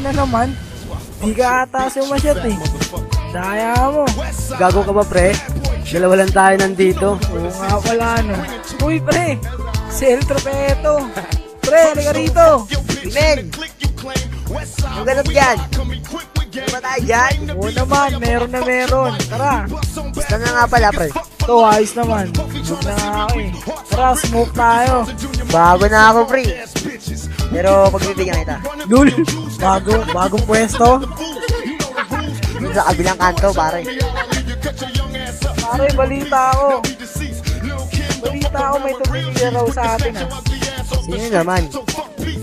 na naman. Di ka ata sumasyat eh. Daya mo. Gago ka ba, pre? Dalawa lang tayo nandito. Oo nga pala no. Uy pre, si El Tropeto. Pre, halika rito. Men! Ang ganap dyan? Ano ba tayo dyan? Oo naman, meron na meron. Tara. Basta na nga pala, pre. Ito, ayos naman. Smoke na nga ako eh. Tara, smoke tayo. Bago na ako, pre. Pero pagbibigyan kita. Lul, bagong pwesto. Dun sa kabilang kanto, pare. Pare, balita ako. Balita ako, may tumingin raw sa atin ah. Sino naman?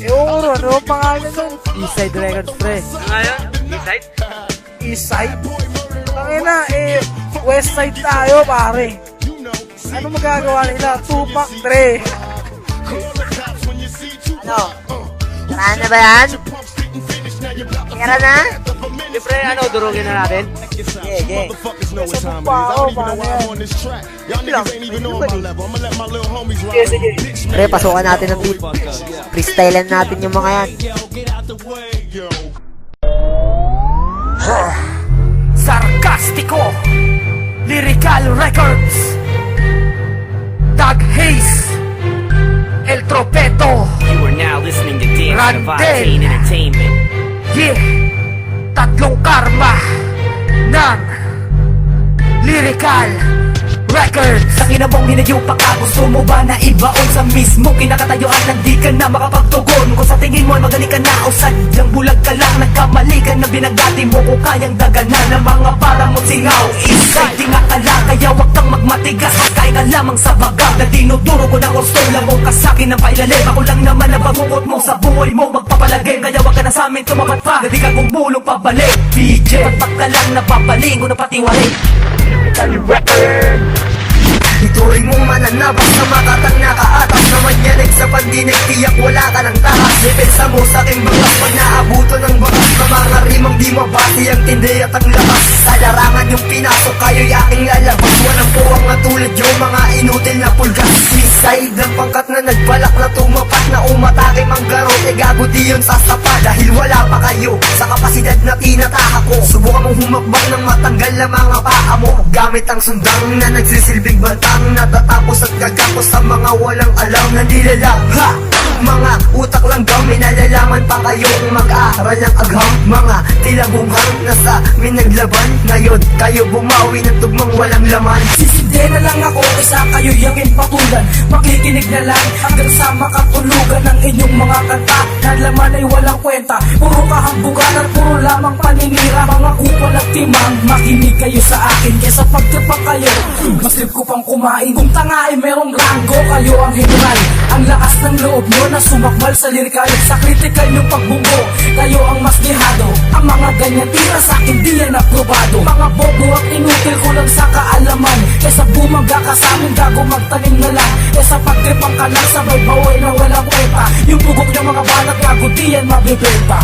Oo, ano ang pangalan nun? Eastside Records, pre. Ngayon, Eastside? Eastside? Tangina, Westside tayo, pare. Ano magagawa nila? Tupac, pre. Ano? Tara na ba yan? Tara na? Siyempre, durugin na natin. Sige. Sa pa ako, paano yan? Sige. Pre, pasukan natin ng beat. Freestylean natin yung mga yan. Sarkastiko Lyrical Records, Doug Hayes, El Tropeto, You are now listening to Dance Randel. Vibes Entertainment. yeah, tatlong karma ng Lyrical Records. Tangina mong hinayo pa ka, gusto mo ba na ibaon sa mismo kinakatayuan na di ka na makapagtugon? Kung sa tingin mo ay magaling ka na o sadyang bulag ka lang, nagkamali ka na binagati mo kung kayang daganan ng mga para mo singaw. Isay, di nga ka lang, kaya wag kang magmatigas, magkain ka lamang sa bagag na dinuduro ko na gusto lamang ka sa'kin ng pailalim. Ako lang naman na bangungot mo sa buhay mo magpapalagay, kaya wag ka na sa amin tumapat pa, na di ka bumulong pabalik. BJ, pagpag ka lang napapaling ko na patiwari. Ituloy mong mananabas na makatang nakaatas naman yan sa pandinig, tiyak wala ka ng takas. Depensa mo sa aking bakas pag naabuto ng bakas na mga rimang di mabati ang tindi at ang lakas. Sa larangan yung pinasok kayo'y aking lalabas. Walang puwang na tulad yung mga inutil na pulgas. Suicide ang pangkat na nagbalak na tumapat na umatake mang garot. E gago di yun sasapa dahil wala pa kayo sa kapasidad na tinataka ko. Subukan mong humakbang ng matanggal na mga paa mo gamit ang sundang na nagsisilbing bantang natatapos at gagapos sa mga walang alam na nilalang. Ha! Mga utak lang daw, may nalalaman pa kayong mag-aaral ng agham. Mga tilabunghang nasa minaglaban. Ngayon kayo bumawi ng tugmang walang laman. Sisinde na lang ako, isa kayo yangin patulan. Makikinig na lang hanggang sa makatulugan ng inyong mga kanta na laman ay walang kwenta. Puro kahambugan at puro lamang paninira. Mga kupal at timang, makinig kayo sa akin. Kesa pagtipak kayo, mas trip ko pang kumain. Kung tanga ay merong ranggo, kayo ang general. Ang lakas ng loob nyo na sumakbal sa lirikal. Sa kritikal yung pagbunggo, kayo ang mas gihado. Ang mga ganyan tira sa akin di yan aprobado. Mga bobo at inutil ko lang sa kaalaman. Kesa bumangga ka sa amin, gago magtanim na lang. Kesa pagtripang ka lang sabay baway na walang kwenta. Yung bugok ng mga banat, gago di yan mabibenta.